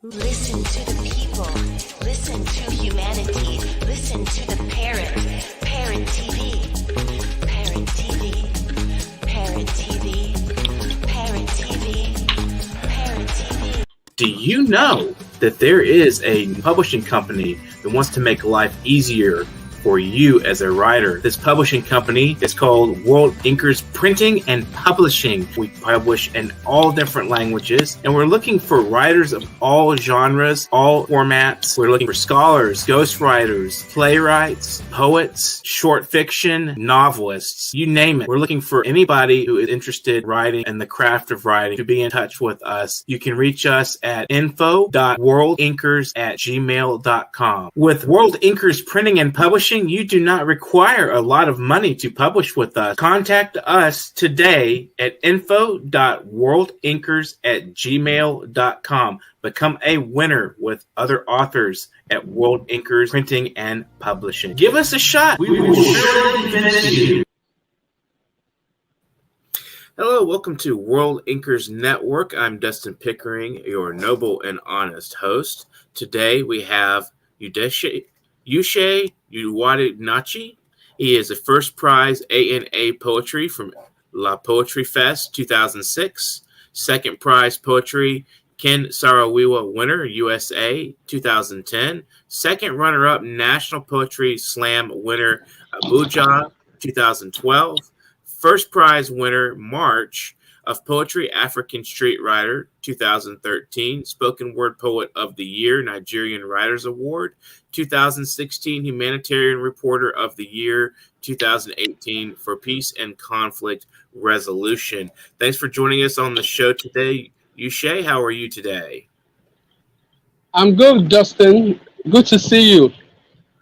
Listen to the people. Listen to humanity. Listen to the parrot. Parrot TV. Parrot TV. Parrot TV. Parrot TV. Parrot TV. Do you know that there is a publishing company that wants to make life easier for you as a writer? This publishing company is called World Inkers Printing and Publishing. We publish in all different languages, and we're looking for writers of all genres, all formats. We're looking for scholars, ghostwriters, playwrights, poets, short fiction, novelists, you name it. We're looking for anybody who is interested in writing and the craft of writing to be in touch with us. You can reach us at info.worldinkers@gmail.com. With World Inkers Printing and Publishing, you do not require a lot of money to publish with us. Contact us today at info.worldinkers@gmail.com. Become a winner with other authors at World Inkers Printing and Publishing. Give us a shot. We will surely finish you. Hello, welcome to World Inkers Network. I'm Dustin Pickering, your noble and honest host. Today we have Uche Nwadinachi. He is a first prize ANA poetry from La Poetry Fest 2006. Second prize poetry Ken Saro-Wiwa winner USA 2010. Second runner-up National Poetry Slam winner Abuja 2012. First prize winner March of Poetry African Street Writer 2013, Spoken Word Poet of the Year Nigerian Writers Award 2016, Humanitarian Reporter of the Year 2018 for Peace and Conflict Resolution. Thanks for joining us on the show today. Uche, how are you today? I'm good, Dustin. Good to see you.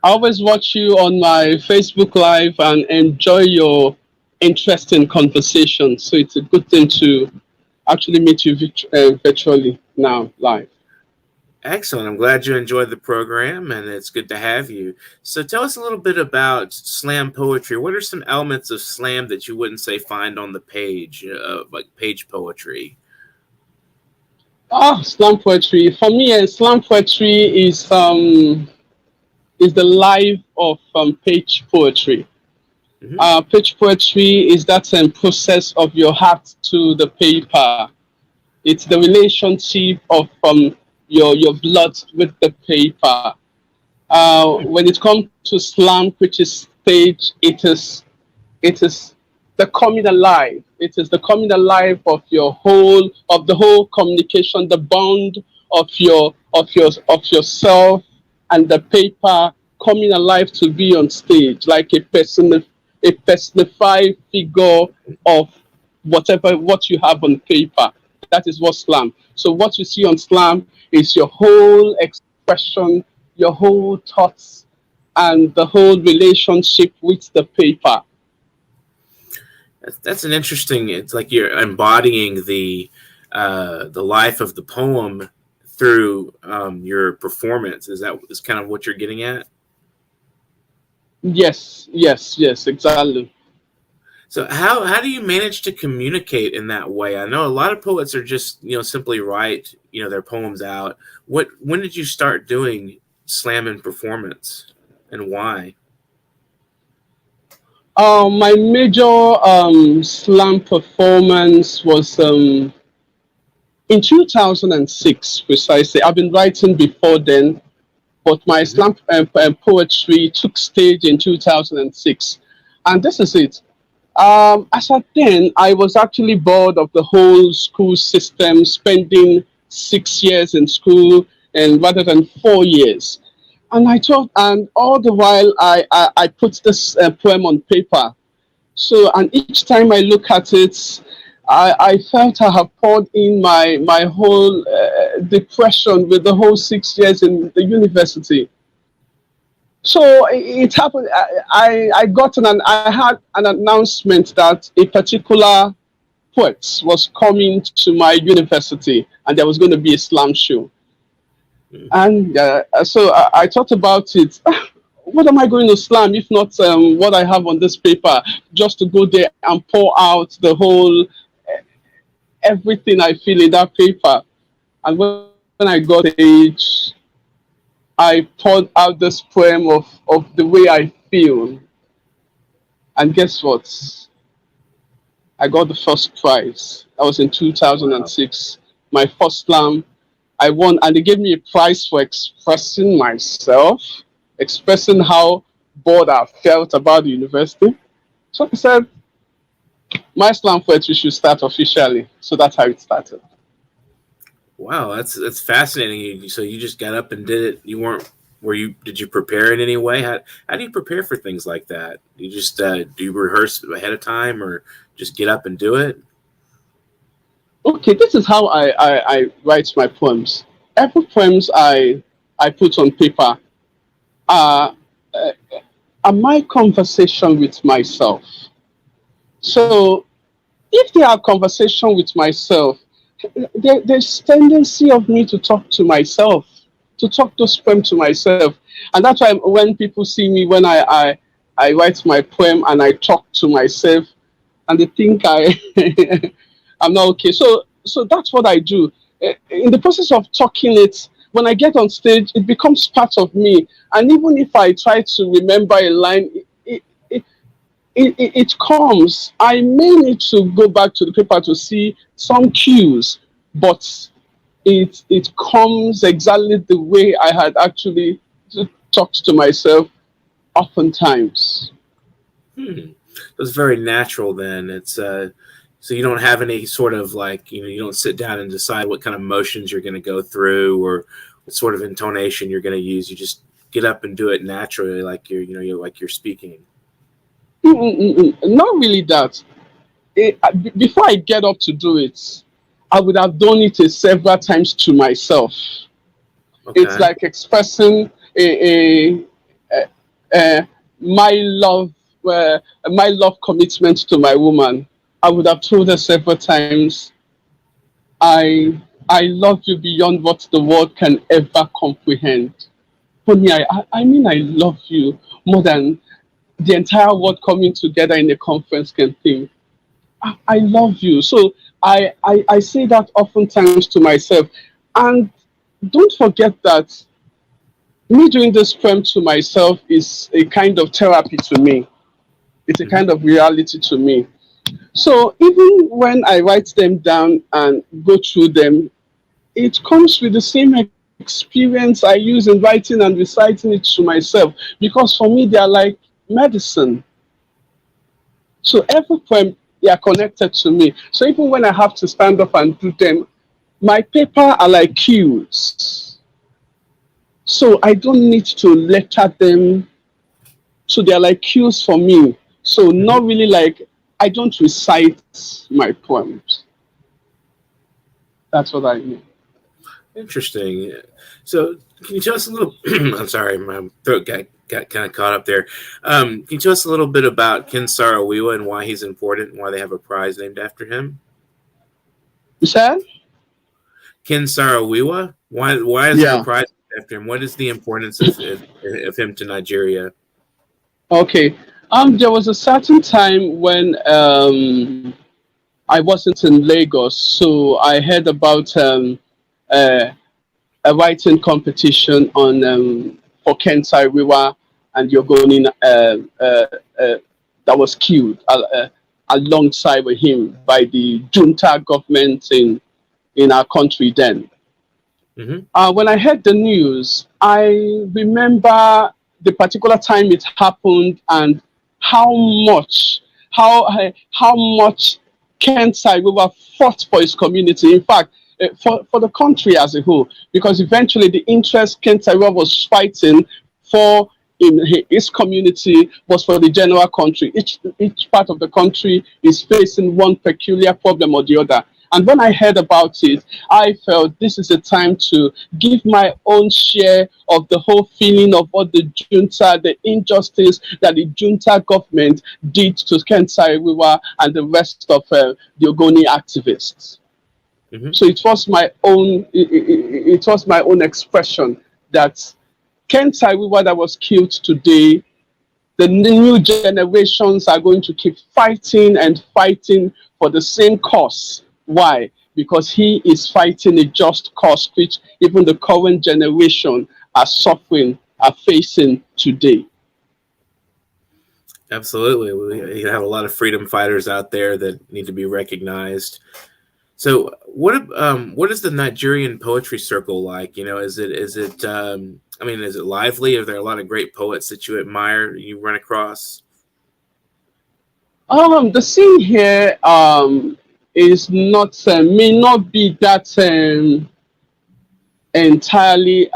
I always watch you on my Facebook Live and enjoy your interesting conversation. So it's a good thing to actually meet you virtually now, live. Excellent. I'm glad you enjoyed the program, and it's good to have you. So tell us a little bit about slam poetry. What are some elements of slam that you wouldn't say find on the page, like page poetry? Slam poetry. For me, slam poetry is the life of page poetry. Mm-hmm. Page poetry is that process of your heart to the paper. It's the relationship of your blood with the paper. When it comes to slam, which is stage, it is the coming alive. It is the coming alive of the whole communication, the bond of yourself and the paper coming alive to be on stage, like a personified figure of what you have on paper. That is what slam. So what you see on slam is your whole expression, your whole thoughts, and the whole relationship with the paper. That's an interesting. It's like you're embodying the life of the poem through your performance. Is kind of what you're getting at? Yes, exactly. So how do you manage to communicate in that way? I know a lot of poets are just, simply write, their poems out. When did you start doing slam and performance, and why? My major slam performance was in 2006, precisely. I've been writing before then, but my slam poetry took stage in 2006. And this is it. As at then, I was actually bored of the whole school system, spending 6 years in school and rather than 4 years. And I thought, and all the while I put this poem on paper. So, and each time I look at it, I felt I have poured in my whole depression with the whole 6 years in the university. So it happened. I had an announcement that a particular poet was coming to my university, and there was going to be a slam show. And so I thought about it. What am I going to slam if not what I have on this paper? Just to go there and pour out the whole everything I feel in that paper. And when I got age, I poured out this poem of the way I feel. And guess what? I got the first prize. That was in Wow. 2006. My first slam. I won, and they gave me a prize for expressing myself, expressing how bored I felt about the university. So I said, my slam poetry should start officially. So that's how it started. Wow, that's fascinating. So you just got up and did it. You weren't were you did you prepare in any way? How do you prepare for things like that? You just do you rehearse ahead of time or just get up and do it? Okay, this is how I write my poems. Every poems I put on paper are, uh, are my conversation with myself. Hmm. So if they are conversation with myself, there's tendency of me to talk to myself, to talk those poems to myself. And that's why when people see me, when I write my poem and I talk to myself, and they think I'm not okay. So that's what I do. In the process of talking it, when I get on stage, it becomes part of me. And even if I try to remember a line, it, it comes. I may need to go back to the paper to see some cues, but it comes exactly the way I had actually talked to myself oftentimes. Hmm. It's very natural then. It's so you don't have any sort of like, you don't sit down and decide what kind of motions you're going to go through or what sort of intonation you're going to use. You just get up and do it naturally like you're like you're speaking. Not really that. Before I get up to do it, I would have done it several times to myself. It's Okay. like expressing a my love, my love commitment to my woman. I would have told her several times, I love you beyond what the world can ever comprehend. Honey, I mean I love you more than the entire world coming together in a conference can think. I love you. So I say that oftentimes to myself. And don't forget that me doing this poem to myself is a kind of therapy to me. It's a Hmm. kind of reality to me. So even when I write them down and go through them, it comes with the same experience I use in writing and reciting it to myself. Because for me, they are like medicine. So every poem, they are connected to me. So even when I have to stand up and do them, my paper are like cues. So I don't need to letter them. So they're like cues for me. So Hmm. not really like I don't recite my poems. That's what I mean. Interesting. So, can you tell us a little? I'm sorry, my throat got kind of caught up there. Can you tell us a little bit about Ken Saro-Wiwa and why he's important and why they have a prize named after him? You said? Ken Saro-Wiwa, why is there a Yeah. prize named after him? What is the importance of him to Nigeria? Okay. There was a certain time when I wasn't in Lagos, so I heard about uh, a writing competition on for Ken Saro-Wiwa and Yogoni that was killed alongside with him by the junta government in our country then. Hmm. When I heard the news, I remember the particular time it happened and how much, how much Ken Saro-Wiwa fought for his community. In fact, for the country as a whole, because eventually the interest Ken Saro-Wiwa was fighting for in his community was for the general country. Each part of the country is facing one peculiar problem or the other. And when I heard about it, I felt this is a time to give my own share of the whole feeling of what the junta, the injustice that the junta government did to Ken Saro-Wiwa and the rest of the Ogoni activists. Hmm. So it was my own expression that Ken Saro-Wiwa that was killed today, the new generations are going to keep fighting and fighting for the same cause. Why? because he is fighting a just cause which even the current generation are suffering, are facing today. Absolutely. We have a lot of freedom fighters out there that need to be recognized. So what is the Nigerian poetry circle like? You know, is it is it lively? Are there a lot of great poets that you admire, you run across? The scene here is not may not be that entirely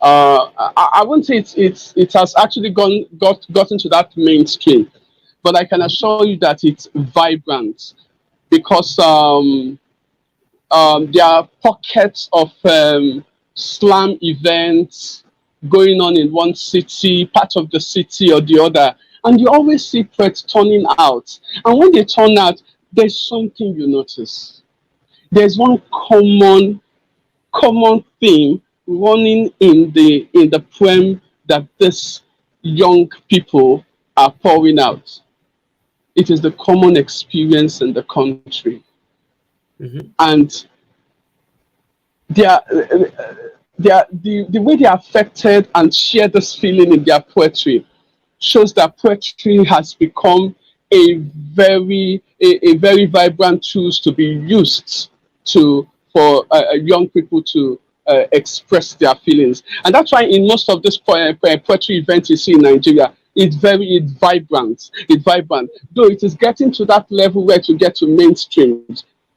I wouldn't say it has actually gotten to that mainstream, but I can assure you that it's vibrant because there are pockets of slam events going on in one city, part of the city or the other, and you always see poets turning out. And when they turn out, there's something you notice. There's one common theme running in the poem that these young people are pouring out. It is the common experience in the country, and the way they are affected and share this feeling in their poetry shows that poetry has become a very vibrant tool to be used for young people to express their feelings. And that's why in most of this poetry events you see in Nigeria, it's vibrant. It's vibrant. Though it is getting to that level where to get to mainstream,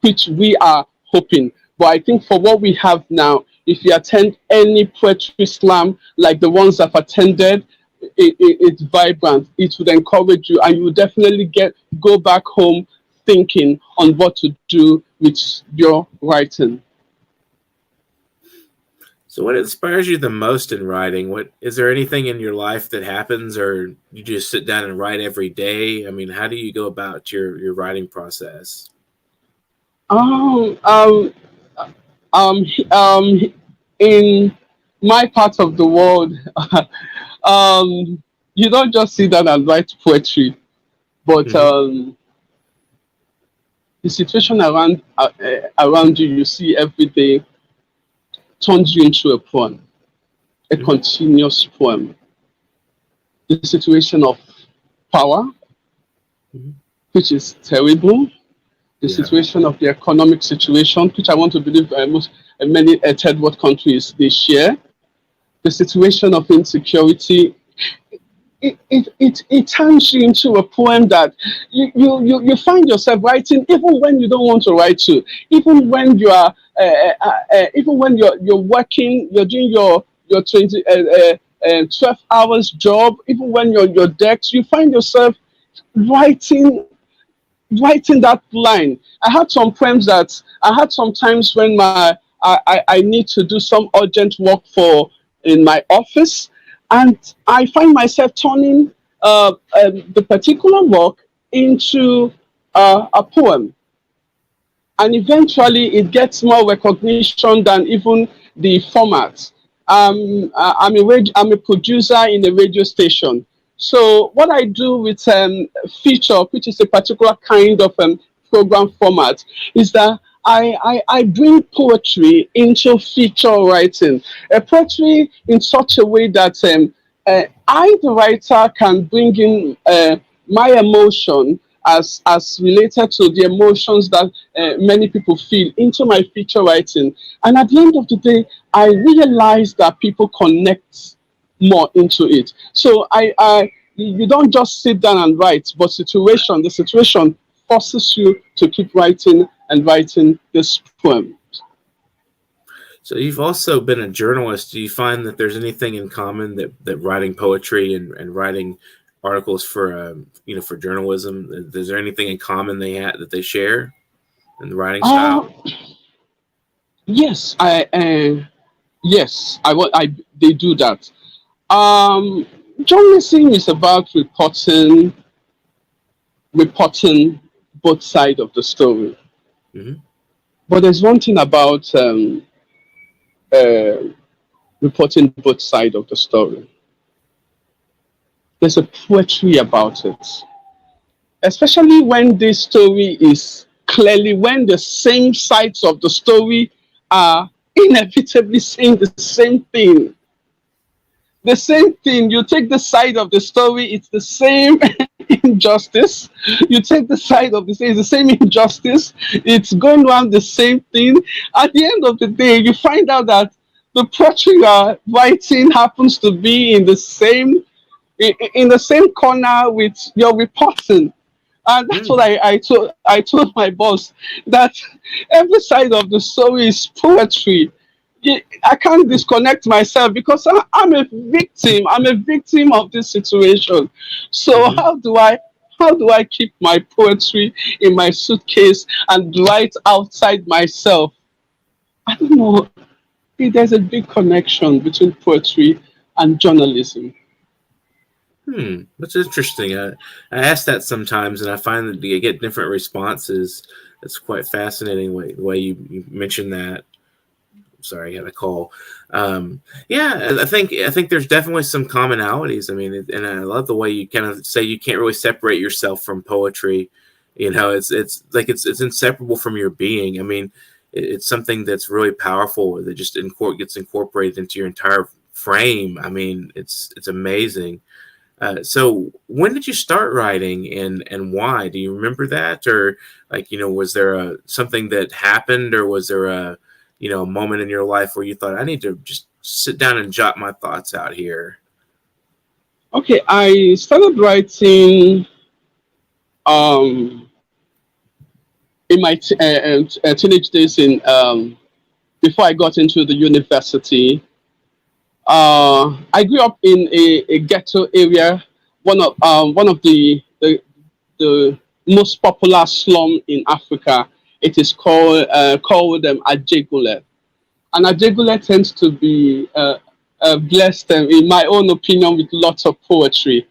which we are hoping. But I think for what we have now, if you attend any poetry slam like the ones I've attended, it's vibrant. It would encourage you, and you would definitely go back home thinking on what to do with your writing. So what inspires you the most in writing? What is there anything in your life that happens, or you just sit down and write every day? I mean, how do you go about your writing process? In my part of the world, you don't just sit down and write poetry, but the situation around you see every day turns you into a poem, a continuous poem. The situation of power, which is terrible. The situation of the economic situation, which I want to believe many third world countries they share. The situation of insecurity. It turns you into a poem that you find yourself writing even when you don't want to write to, even when you are even when you're working, you're doing your 12 hours job, even when you're your decks, you find yourself writing that line. I had some poems that I had sometimes when I need to do some urgent work in my office, and I find myself turning the particular work into a poem, and eventually it gets more recognition than even the format. I'm a producer in a radio station. So what I do with feature, which is a particular kind of program format, is that I bring poetry into feature writing. Poetry in such a way that I, the writer, can bring in my emotion as related to the emotions that many people feel into my feature writing. And at the end of the day, I realize that people connect more into it. So you don't just sit down and write, but the situation forces you to keep writing and writing this poem. So you've also been a journalist. Do you find that there's anything in common that writing poetry and writing articles for for journalism? Is there anything in common that they share in the writing style? Yes, they do that. Journalism is about reporting both sides of the story. But there's one thing about reporting both sides of the story. There's a poetry about it, especially when this story is clearly when the same sides of the story are inevitably saying the same thing. The same thing. You take the side of the story, it's the same injustice. You take the side of the story, it's the same injustice. It's going around the same thing. At the end of the day, you find out that the poetry you are writing happens to be in the same corner with your reporting. And that's what I told my boss, that every side of the story is poetry. I can't disconnect myself because I'm a victim. I'm a victim of this situation. So how do I keep my poetry in my suitcase and write outside myself? I don't know. There's a big connection between poetry and journalism. That's interesting. I ask that sometimes, and I find that you get different responses. It's quite fascinating the way you mentioned that. Sorry, I had a call. Yeah, I think there's definitely some commonalities. I mean, and I love the way you kind of say you can't really separate yourself from poetry. You know, it's like it's inseparable from your being. I mean, it's something that's really powerful that just gets incorporated into your entire frame. I mean, it's amazing. So when did you start writing and why? Do you remember that? Or like, you know, was there something that happened, or was there a moment in your life where you thought, I need to just sit down and jot my thoughts out here? Okay, I started writing in my teenage days before I got into the university. I grew up in a ghetto area, one of the most popular slum in Africa. It is called Ajegule, and Ajegule tends to be blessed, in my own opinion, with lots of poetry.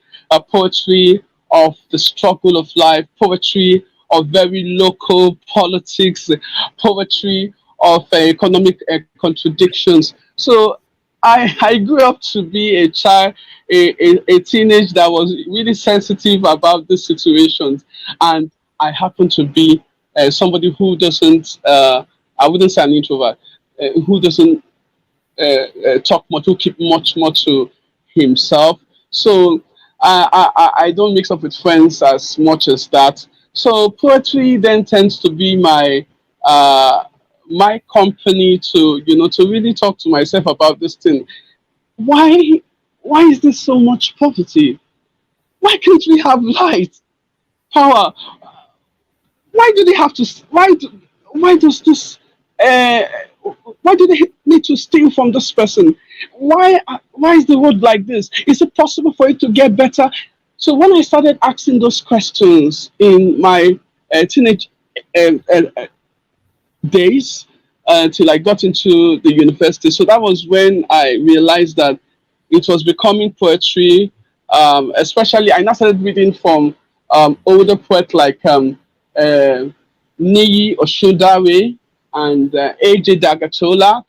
Poetry of the struggle of life, poetry of very local politics, poetry of economic contradictions. So I grew up to be a child, a teenage that was really sensitive about these situations. And I happen to be somebody who doesn't, I wouldn't say an introvert, who doesn't talk much, who keep much more to himself. So I don't mix up with friends as much as that. So poetry then tends to be my company to really talk to myself about this thing. Why is there so much poverty? Why can't we have light, power? Why do they have to? Why does this? Why do they need to steal from this person? Why is the world like this? Is it possible for it to get better? So when I started asking those questions in my teenage days until I got into the university. So that was when I realized that it was becoming poetry. Especially, I now started reading from older poets like Niyi Oshundare and A.J. Dagatola,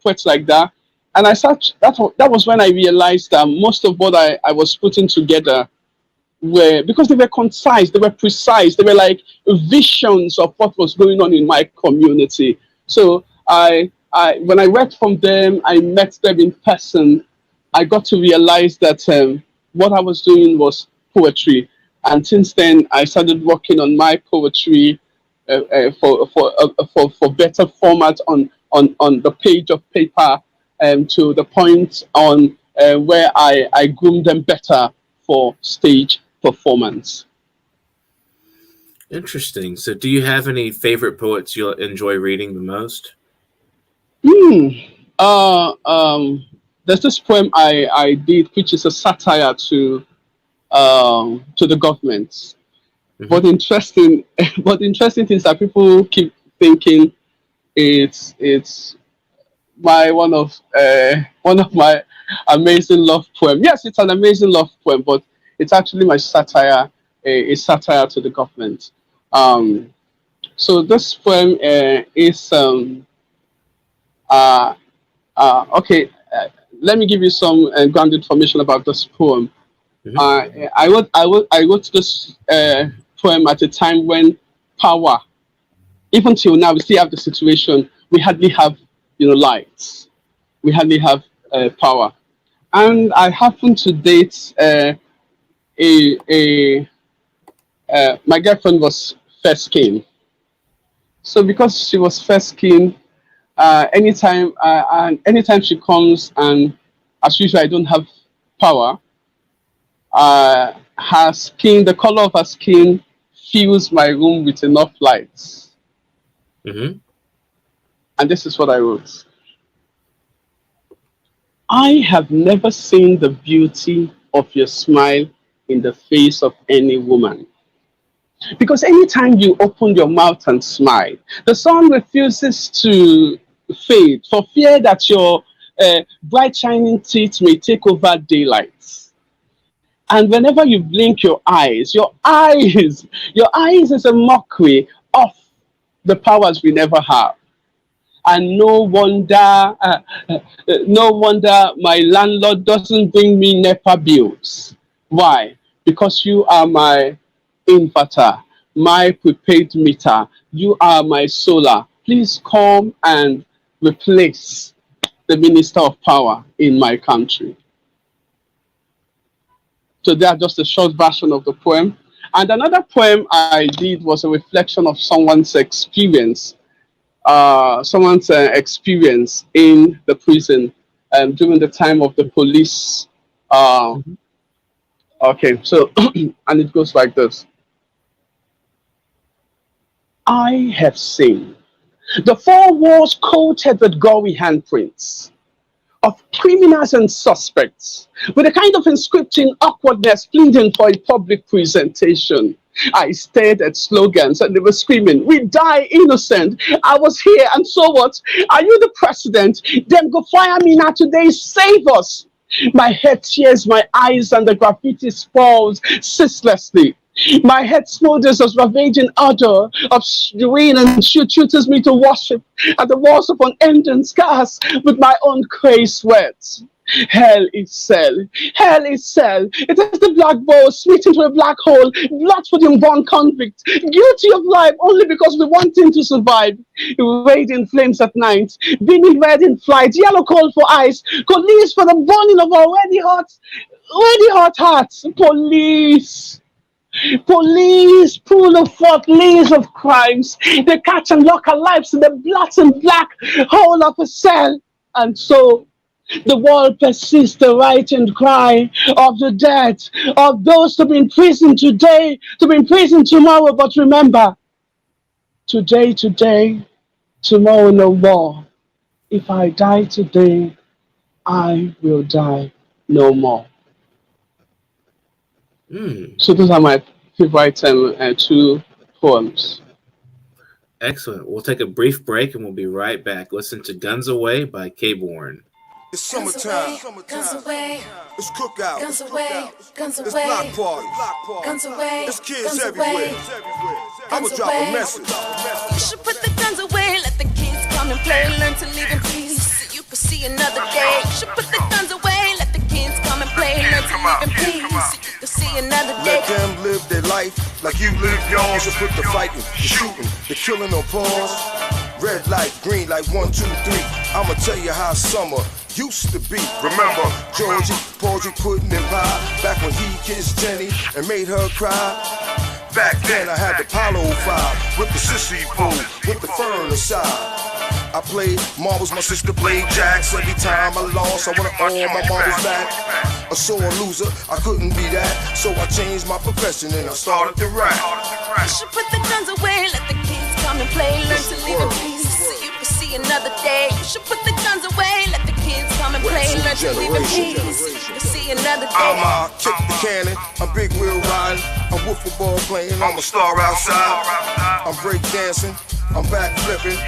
poets like that. And that was when I realized that most of what I was putting together because they were concise, they were precise, they were like visions of what was going on in my community. So when I read from them, I met them in person, I got to realize that what I was doing was poetry. And since then, I started working on my poetry for better format on the page of paper, to the point on where I groom them better for stage performance. Interesting. So do you have any favorite poets you enjoy reading the most? There's this poem I did, which is a satire to the government. But interesting things that people keep thinking it's one of my amazing love poem. Yes, it's an amazing love poem, but it's actually my satire, a satire to the government. So this poem is okay. Let me give you some ground information about this poem. I wrote this poem at a time when power even till now, we still have the situation. We hardly have, lights. We hardly have power. And I happen to date my girlfriend was first king. So because she was first king, anytime she comes, and as usual, I don't have power. Her skin, the color of her skin, fills my room with enough lights. Mm-hmm. And this is what I wrote. I have never seen the beauty of your smile in the face of any woman. Because anytime you open your mouth and smile, the sun refuses to fade for fear that your bright shining teeth may take over daylight. And whenever you blink your eyes is a mockery of the powers we never have. And no wonder my landlord doesn't bring me NEPA bills. Why? Because you are my inverter, my prepaid meter. You are my solar. Please come and replace the Minister of Power in my country. So that's just a short version of the poem. And another poem I did was a reflection of someone's experience in the prison during the time of the police. Okay, so, and it goes like this. I have seen the four walls coated with gory handprints of criminals and suspects, with a kind of inscripting awkwardness pleading for a public presentation. I stared at slogans and they were screaming, "We die innocent. I was here, and so what? Are you the president? Then go fire me now today. Save us." My head tears my eyes and the graffiti spalls ceaselessly. My head smolders as ravaging odor of rain and shooters me to worship at the walls of unending scars with my own crazed sweat. Hell itself. Hell itself. It is the black bowl split into a black hole, blood for the unborn convict, guilty of life only because we want him to survive. Raging flames at night, beaming red in flight, yellow coal for ice, police for the burning of our already hot hearts. Police pull of forth leaves of crimes. They catch and lock our lives in the blood and black hole of a cell. And so the world persists the right and cry of the dead, of those to be in prison today, to be in prison tomorrow. But remember, today, tomorrow no more. If I die today, I will die no more. So those are my favorite two poems. Excellent. We'll take a brief break and we'll be right back. Listen to Guns Away by K-Born. It's summertime. Guns away. It's cookout. Guns away. Guns It's away. block party. Guns away. It's kids Guns everywhere. away. I'ma Guns drop a away. message. You should put the guns away. Let the kids come and play. Learn to live in peace so you can see another day. You should put the guns away. Let the kids come and play. Learn to live in peace so you can see another day. Let them live their life like you live yours. And put the fighting, the shooting, the killing on pause. Red light, green light, 1, 2, 3. I'ma tell you how summer used to be. Remember Georgie, Porgy, pudding and pie. Back when he kissed Jenny and made her cry. Back then I had the Apollo 5 with the sissy pool, with the fern aside. I played marbles, my sister played jacks. Every time I lost, I wanted all my marbles back. A sore loser, I couldn't be that. So I changed my profession and I started to rap. You should put the guns away. Let the kids come and play. Learn to live in peace so you can see another day. You should put the guns away. Let the kids come and play. Learn to live in peace so you can see another day. I'm kick the cannon, I'm big wheel riding, I'm wiffle ball playing, I'm a star outside. I'm break dancing, I'm back flipping,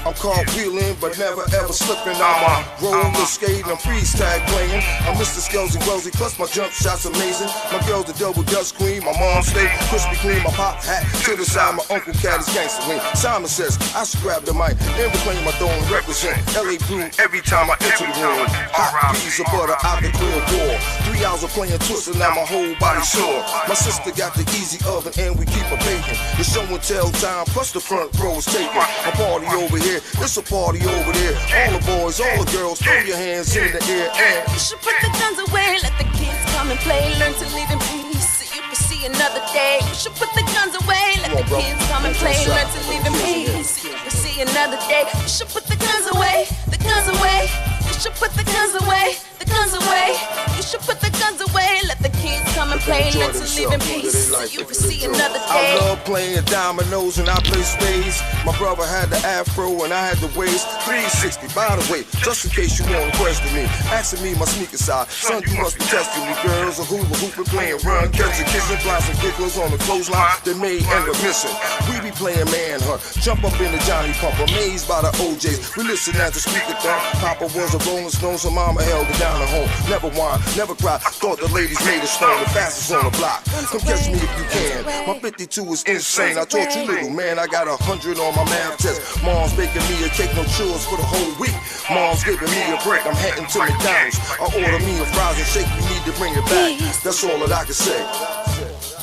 I'm cartwheeling but never ever slipping. I'm roller skating, I'm freeze tag playing, I'm Mr. Skelsy Welsy, plus my jump shots amazing. My girl's the double dutch queen, my mom stay crispy clean, my pop hat to the side, my uncle cat is gangster lean. Simon says I should grab the mic and reclaim my throne, represent LA Blue every time I enter the room. Hot piece of butter out the clear wall. 3 hours of playing Twister, now my whole body sore. My sister got the easy oven and we keep her baking. The show and tell time, plus the front row is taking. A party over here, it's a party over there. All the boys, all the girls, throw your hands in the air and You should put the guns away, let the kids come and play. Learn to live in peace so you can see another day. You should put the guns away, let the kids come and play. Learn to live in peace so you can see another day. You should put the guns away, the guns away. You should put the guns away, the guns away. You should put the guns away, let the kids come and play. Learn to live in peace so you can see another day. I love playing dominoes and I play spades. My brother had the afro and I had the waist 360. By the way, just in case you want to question me, asking me my sneaker size. Son, you must be testing me. Girls are hula hooping, playing run, catching, kissing, blossom gigglers on the clothesline. They may end up missing. We be playing manhunt, jump up in the Johnny Pump, amazed by the OJs. We listen at the speaker thump. Papa was a Rolling Stone, so mama held it down at home. Never whine, never cry. Thought the ladies made a stone, the fastest on the block. Come catch me if you can. My 52 is insane. I taught you little man, I got 100 on my math test. Mom's baking me a cake, no chills for the whole week. Mom's giving me a break, I'm heading to McDonald's. I order me a fries and shake, we need to bring it back. That's all that I can say.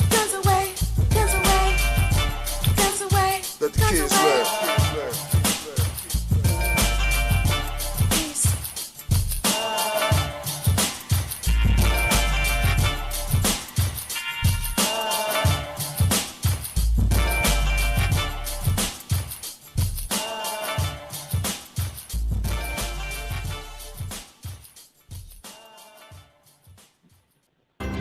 Guns away, guns away, guns away. Let the kids live.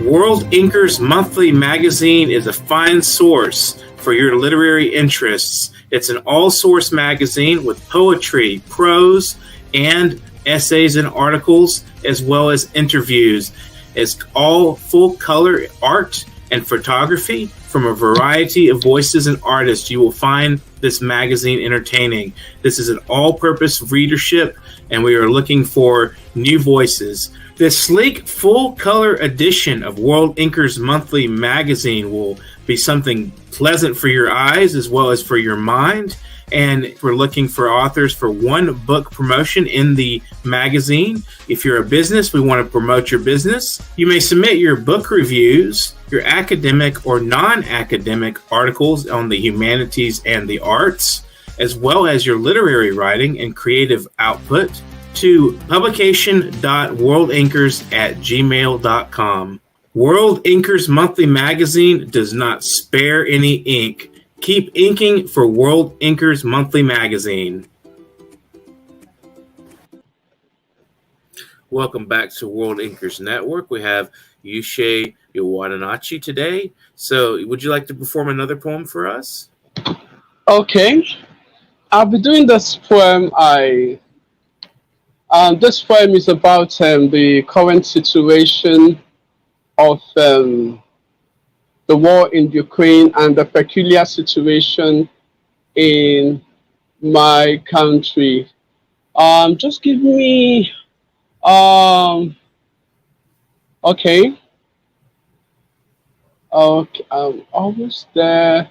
World Inkers Monthly magazine is a fine source for your literary interests. It's an all-source magazine with poetry, prose, and essays and articles, as well as interviews. It's all full-color art and photography from a variety of voices and artists. You will find this magazine entertaining. This is an all-purpose readership, and we are looking for new voices. This sleek, full-color edition of World Inkers Monthly magazine will be something pleasant for your eyes as well as for your mind. And we're looking for authors for one book promotion in the magazine. If you're a business, we want to promote your business. You may submit your book reviews, your academic or non-academic articles on the humanities and the arts, as well as your literary writing and creative output to publication.worldinkers@gmail.com. World Inkers Monthly magazine does not spare any ink. Keep inking for World Inkers Monthly magazine. Welcome back to World Inkers Network. We have Uche Nwadinachi today. So would you like to perform another poem for us? Okay. I'll be doing this poem. This poem is about the current situation of the war in Ukraine and the peculiar situation in my country. Just give me, okay. Okay, I'm almost there.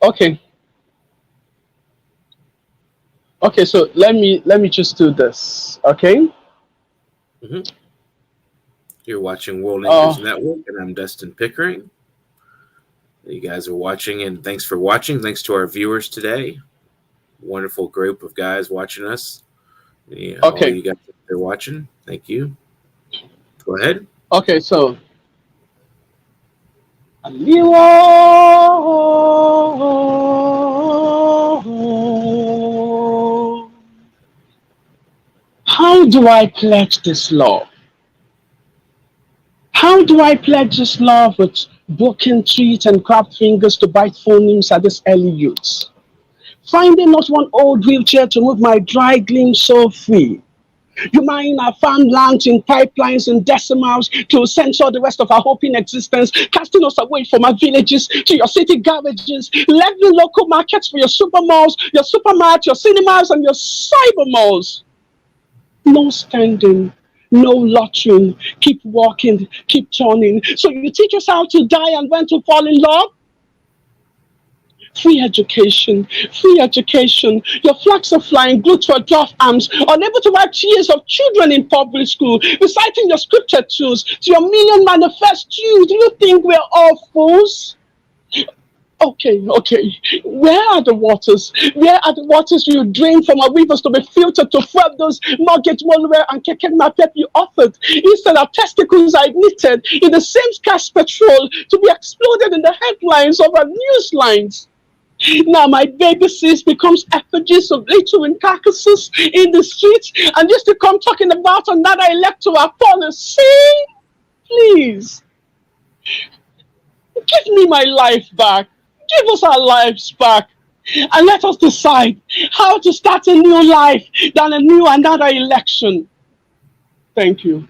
Okay. Okay, so let me just do this, okay? Mm-hmm. You're watching World Inkers Network, and I'm Dustin Pickering. You guys are watching, and thanks for watching. Thanks to our viewers today. Wonderful group of guys watching us. Yeah, okay. All you guys are watching. Thank you. Go ahead. Okay, so. How do I pledge this love? How do I pledge this love with broken teeth and cracked fingers to bite phonemes at this early youth? Finding not one old wheelchair to move my dry gleam so free. You mine our farmlands in pipelines and decimals to censor the rest of our hope in existence, casting us away from our villages to your city garages, leveling local markets for your supermalls, your supermarkets, your cinemas, and your cyber malls. No standing, no lottering, keep walking, keep turning. So you teach us how to die and when to fall in love? Free education, free education. Your flags are flying, glued to your dwarf arms, unable to wipe tears of children in public school, reciting your scripture tools to your million manifest Jews. Do you think we're all fools? Okay, okay. Where are the waters? Where are the waters you drain from our rivers to be filtered to fuel those mortgage malware and keke napep you offered? Instead of testicles I knitted in the same scarce petrol to be exploded in the headlines of our news lines. Now my baby sis becomes effigies of littering carcasses in the streets and used to come talking about another electoral policy. Please, give me my life back. Give us our lives back. And let us decide how to start a new life than another election. Thank you.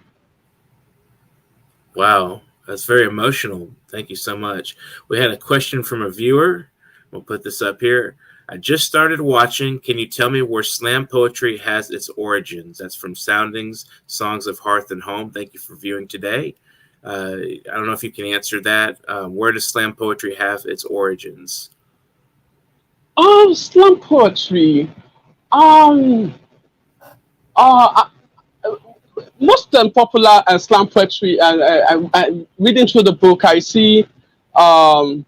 Wow, that's very emotional. Thank you so much. We had a question from a viewer. We'll put this up here. I just started watching. Can you tell me where slam poetry has its origins? That's from Soundings, Songs of Hearth and Home. Thank you for viewing today. I don't know if you can answer that. Where does slam poetry have its origins? Oh, slam poetry. Most popular slam poetry. Reading through the book, I see from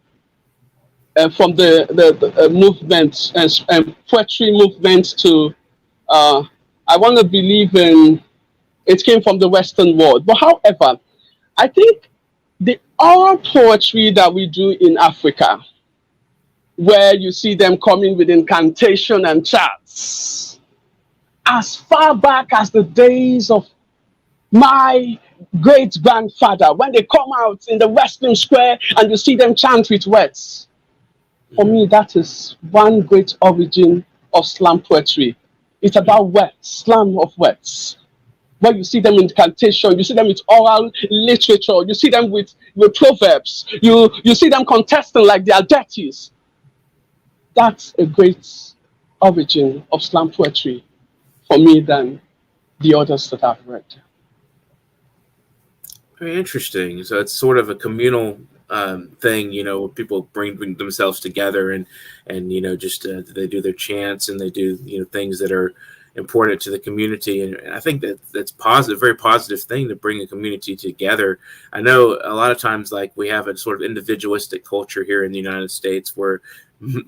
the movement and poetry movement to I want to believe in it came from the Western world. But however, I think the oral poetry that we do in Africa, where you see them coming with incantation and chants, as far back as the days of my great-grandfather, when they come out in the Western Square and you see them chant with words. For me, that is one great origin of slam poetry. It's about words, slam of words. Where you see them in incantation, you see them with oral literature, you see them with proverbs, you see them contesting like they are deities. That's a great origin of slam poetry for me than the others that I've read. Very interesting. So it's sort of a communal thing, you know, people bring themselves together and you know, just they do their chants and they do, you know, things that are important to the community. And I think that's positive, very positive thing to bring a community together. I know a lot of times, like, we have a sort of individualistic culture here in the United States where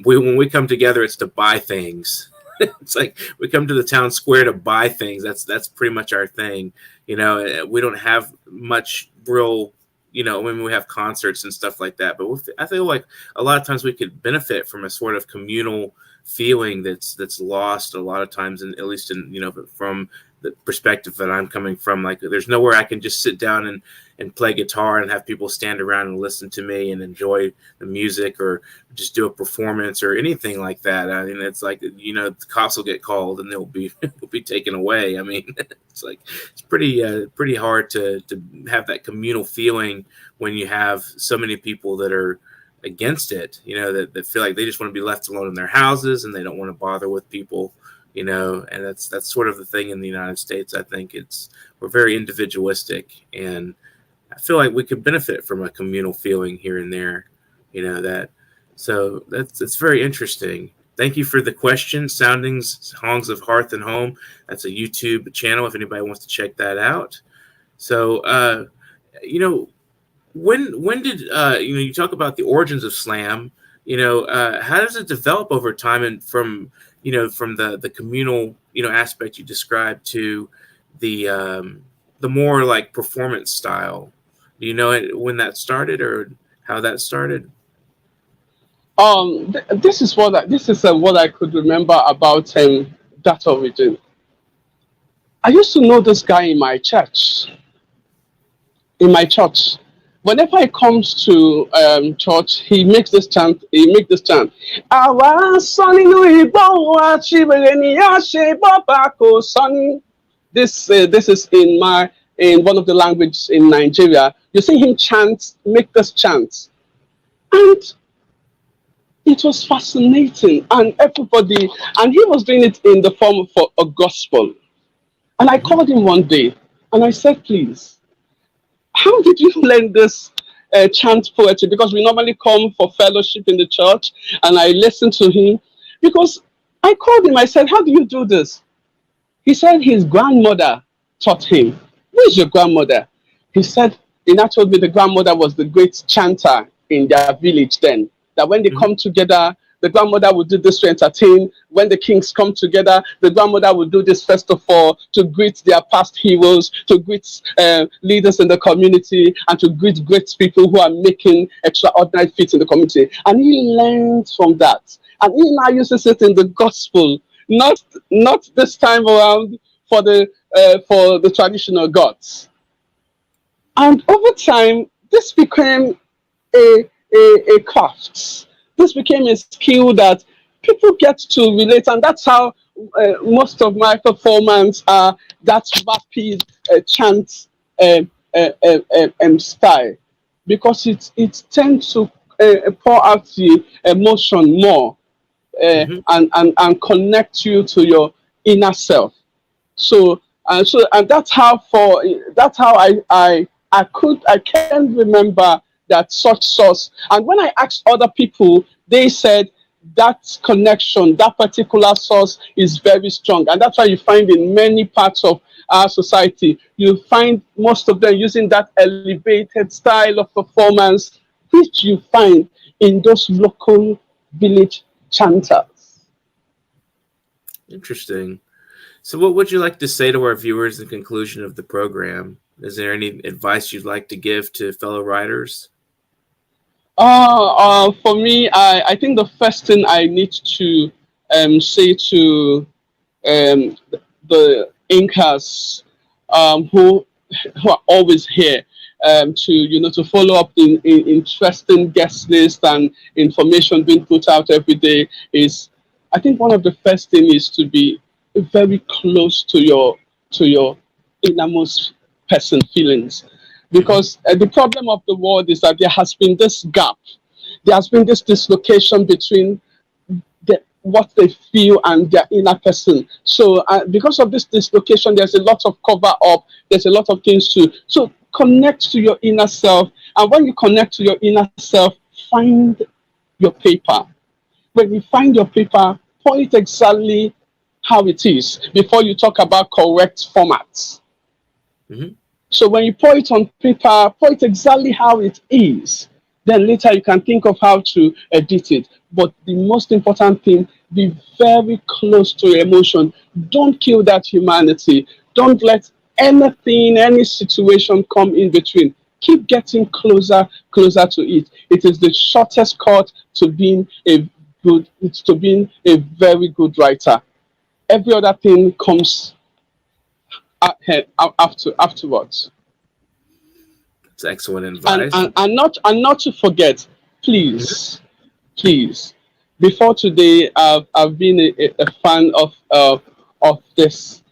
when we come together, it's to buy things. It's like we come to the town square to buy things. That's pretty much our thing. You know, we don't have much real, you know, when we have concerts and stuff like that. But I feel like a lot of times we could benefit from a sort of communal feeling that's lost a lot of times, and at least in, you know, from the perspective that I'm coming from. Like, there's nowhere I can just sit down and play guitar and have people stand around and listen to me and enjoy the music, or just do a performance or anything like that. I mean, it's like, you know, the cops will get called and they'll be taken away. I mean, it's like, it's pretty hard to have that communal feeling when you have so many people that are against it, you know, that feel like they just want to be left alone in their houses and they don't want to bother with people, you know. And that's sort of the thing in the United States. I think we're very individualistic, and I feel like we could benefit from a communal feeling here and there, you know. So that's very interesting. Thank you for the question. Soundings, Songs of Hearth and Home. That's a YouTube channel if anybody wants to check that out. So, you know, when did you know, you talk about the origins of slam, you know, how does it develop over time, and from, you know, from the communal, you know, aspect you described to the more like performance style? Do you know when that started or how that started? This is what I could remember about that origin. I used to know this guy in my church. Whenever he comes to church, he makes this chant. Awa sonny nuibo sonny. This is in one of the languages in Nigeria. You see him make this chant, and it was fascinating. And he was doing it in the form of a gospel. And I called him one day and I said, please, how did you learn this chant poetry? Because we normally come for fellowship in the church, and I listened to him. Because I called him, I said, how do you do this? He said his grandmother taught him. Who is your grandmother? He said, and I told me the grandmother was the great chanter in their village then. that when they Mhm. come together, the grandmother would do this to entertain. When the kings come together, the grandmother would do this first of all to greet their past heroes, to greet leaders in the community, and to greet great people who are making extraordinary feats in the community. And he learned from that. And he now uses it in the gospel, not this time around for the traditional gods. And over time, this became a craft. This became a skill that people get to relate, and that's how most of my performance are that rapid chant style, because it tends to pour out the emotion more, Mhm. and connect you to your inner self. So that's how I can remember that such source. And when I asked other people, they said that connection, that particular source is very strong. And that's why you find in many parts of our society, you find most of them using that elevated style of performance, which you find in those local village chanters. Interesting. So, what would you like to say to our viewers in conclusion of the program? Is there any advice you'd like to give to fellow writers? For me, I think the first thing I need to say to the Incas, who are always here, to follow up in interesting guest list and information being put out every day, is, I think one of the first thing is to be very close to your innermost person feelings, because the problem of the world is that there has been this gap, there has been this dislocation between what they feel and their inner person. So because of this dislocation, there's a lot of cover up, there's a lot of things to, so connect to your inner self. And when you connect to your inner self, find your paper. When you find your paper, point exactly how it is before you talk about correct formats. Mhm. So when you pour it on paper, pour it exactly how it is. Then later you can think of how to edit it. But the most important thing, be very close to your emotion. Don't kill that humanity. Don't let anything, any situation come in between. Keep getting closer to it. It is the shortest cut to being a very good writer. Every other thing comes afterwards. It's excellent advice. And not to forget, please, before today, I've been a fan of this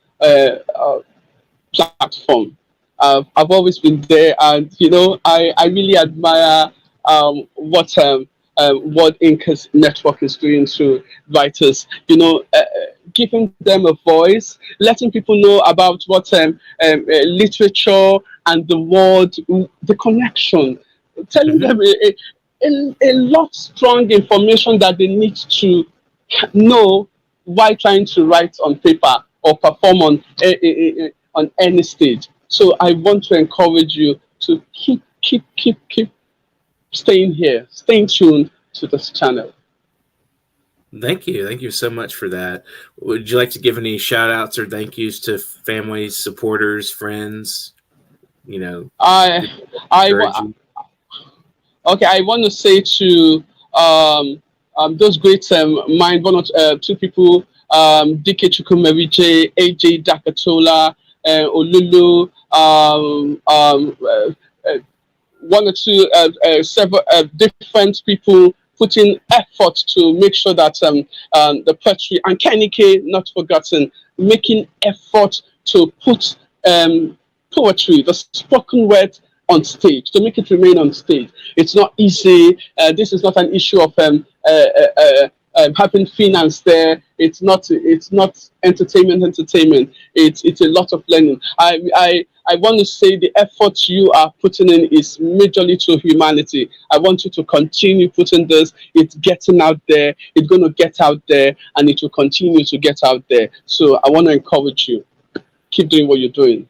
platform. I've always been there, and I really admire what Incas Network is doing to writers. Giving them a voice, letting people know about what literature and the world, the connection, telling Mhm. them a lot strong information that they need to know while trying to write on paper or perform on any stage. So I want to encourage you to keep staying here, staying tuned to this channel. Thank you. Thank you so much for that. Would you like to give any shout outs or thank yous to families, supporters, friends? I I Encourage wa- you. okay. I want to say to those great mind, one or two people, DK Chukwumerije, AJ Dakatola, Olulu, one or two, several different people putting effort to make sure that the poetry, and Kenny K, not forgotten, making effort to put poetry, the spoken word, on stage, to make it remain on stage. It's not easy. This is not an issue of having finance there. It's not entertainment. It's a lot of learning. I want to say the effort you are putting in is majorly to humanity. I want you to continue putting this. It's getting out there. It's going to get out there, and it will continue to get out there. So I want to encourage you. Keep doing what you're doing.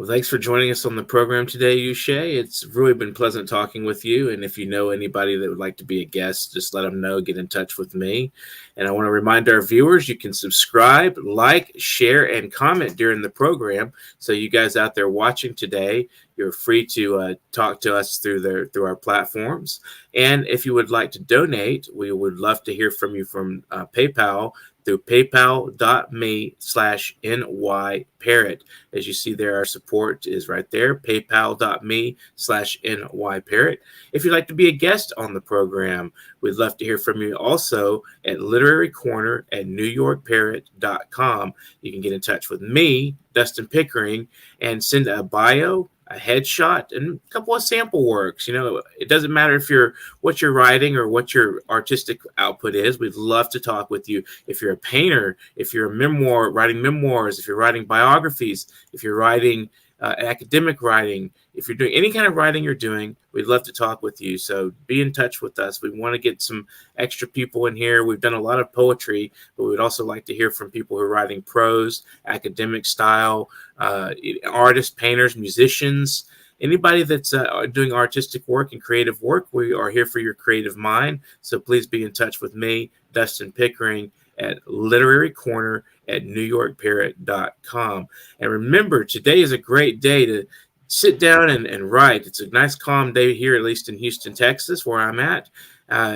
Well, thanks for joining us on the program today, Uche. It's really been pleasant talking with you. And if you know anybody that would like to be a guest, just let them know, get in touch with me. And I want to remind our viewers, you can subscribe, like, share, and comment during the program. So you guys out there watching today, you're free to talk to us through our platforms. And if you would like to donate, we would love to hear from you from PayPal through paypal.me/nyparrot. As you see there, our support is right there, paypal.me/nyparrot. If you'd like to be a guest on the program, we'd love to hear from you also at literarycorner@newyorkparrot.com. You can get in touch with me, Dustin Pickering, and send a bio, a headshot, and a couple of sample works. You know, it doesn't matter what you're writing or what your artistic output is. We'd love to talk with you. If you're a painter, if you're writing memoirs, if you're writing biographies, if you're writing academic writing, if you're doing any kind of writing you're doing, we'd love to talk with you. So be in touch with us. We want to get some extra people in here. We've done a lot of poetry, but we'd also like to hear from people who are writing prose, academic style, artists, painters, musicians, anybody that's doing artistic work and creative work. We are here for your creative mind. So please be in touch with me, Dustin Pickering, at literarycorner@newyorkparrot.com. And remember, today is a great day to sit down and write. It's a nice calm day here, at least in Houston, Texas, where I'm at.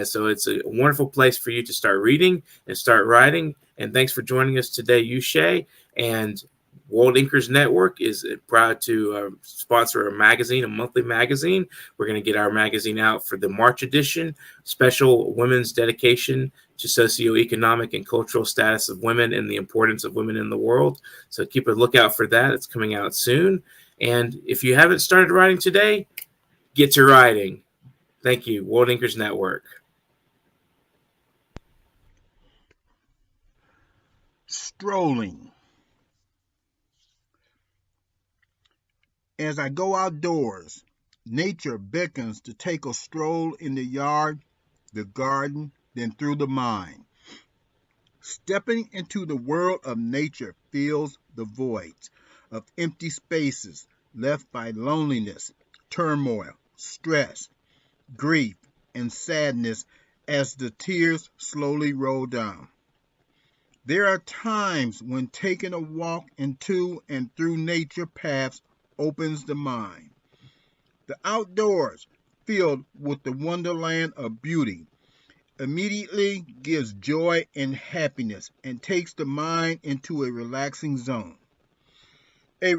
So it's a wonderful place for you to start reading and start writing. And thanks for joining us today, Uche. And World Inkers Network is proud to sponsor a magazine, a monthly magazine. We're going to get our magazine out for the March edition, special women's dedication to socioeconomic and cultural status of women and the importance of women in the world. So keep a lookout for that. It's coming out soon. And if you haven't started writing today, get to writing. Thank you, World Inkers Network. Strolling. As I go outdoors, nature beckons to take a stroll in the yard, the garden, then through the mind. Stepping into the world of nature fills the voids of empty spaces left by loneliness, turmoil, stress, grief, and sadness as the tears slowly roll down. There are times when taking a walk into and through nature paths opens the mind. The outdoors, filled with the wonderland of beauty, immediately gives joy and happiness and takes the mind into a relaxing zone. A